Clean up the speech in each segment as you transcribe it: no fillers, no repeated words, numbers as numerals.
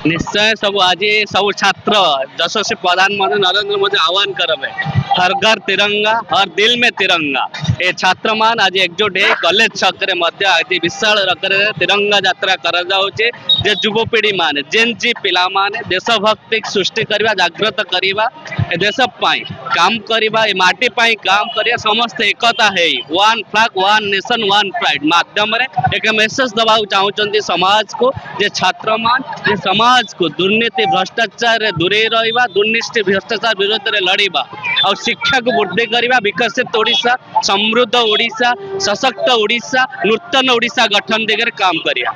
निश्चय सब आज सब छात्र यशस्वी प्रधानमंत्री नरेंद्र मोदी आह्वान करबे हर घर तिरंगा हर दिल में तिरंगा। ये छात्र मान आज एकजुट है कॉलेज छक रे मध्य अति विशाल रकरे तिरंगा यात्रा करा जाउचे। जे युवपीढ़ी माने जेन जी पिला माने देशभक्ति सृष्टि करबा जागृत करबा ए देश पाई काम करबा ए माटी पाई काम करिया समस्त एकता है one flag one nation one pride माध्यम रे एक मेसेज दबाउ चाहउचंती समाज को जे छात्र मान जे समाज को दुर्नीति भ्रष्टाचार रे दूरे रहिबा दुर्नीति भ्रष्टाचार विरोध रे लड़ीबा और शिक्षा को वृद्धि करबा विकसित ओडिशा समृद्ध ओडिशा सशक्त ओडिशा नूतन ओडिशा गठन दिगरे काम करिया।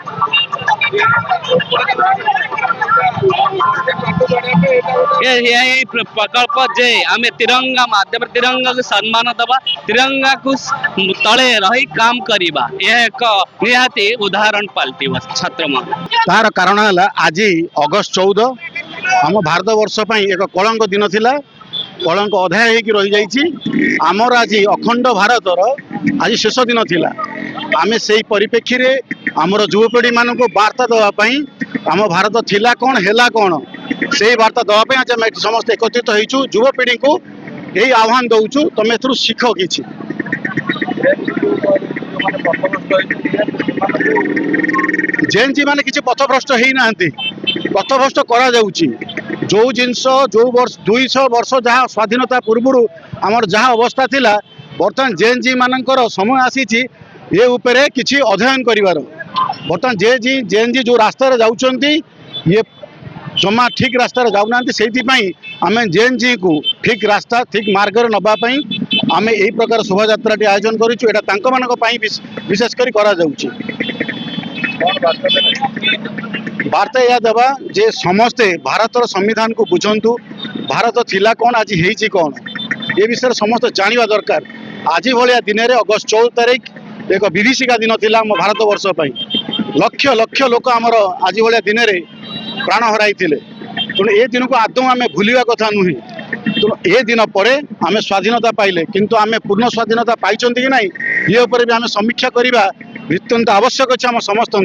यही प्रकल्प जे आम तिरंगा माध्यम तिरंगा को सम्मान दबा तिरंगा को तले रही काम करबा यह एक निहाती उदाहरण पाल्टी छात्र मान तार कारण है आज अगस्त 14 आम भारत वर्ष एक कलंक दिन थिला कलंक अध्याय होगी रही जाइए आमर आज अखंड भारतर आज शेष दिन थिला आमे से परिप्रेक्षी रे आमर युवपीढ़ी मान को वार्ता देवाई आम भारत थिला कौन हैला कौन से वार्ता देवाई आज आम समस्त एकत्रित होइछु युवपीढ़ी को यही आह्वान दउछु तुम एथुरु शिख किछि। जेन जी माने किसी पथभ्रष्ट होई नाहंती पथभ्रष्ट करा जाउची जो जिनस जो वर्ष 200 वर्ष जहाँ स्वाधीनता पूर्व आमर जहाँ अवस्था थिला बर्तमान जेन जी मानकर समय आसीची ये उपरे किछि अध्ययन करिवार बर्तमान जेन जी जो रास्ता जाउचंती ये जमा ठीक रास्ता जाऊना से आम जेन जी को ठीक रास्ता ठीक मार्ग नवा आम यही प्रकार शोभा यात्रा आयोजन करूँ विशेषकर करा जाउची। वार्ता या देवा जे समस्ते भारतर संविधान को बुझंतु भारत थिला कौन आज हेची कौन ये विषय समस्त जानिबा दरकार। आज भाया दिन में अगस्त 14 तारीख एक विभीषिका दिन थिला भारत वर्ष लक्ष लक्ष लोक आमर आज भाया दिन में प्राण हराई तेणु ए दिन को आदौ आम भूलिया कथा नुहे तेणु ए दिन पर आम स्वाधीनता पाइले किंतु आम पूर्ण स्वाधीनता पाई कि नहीं ये भी आम समीक्षा करवा नितांत आवश्यक अच्छे आम समस्त।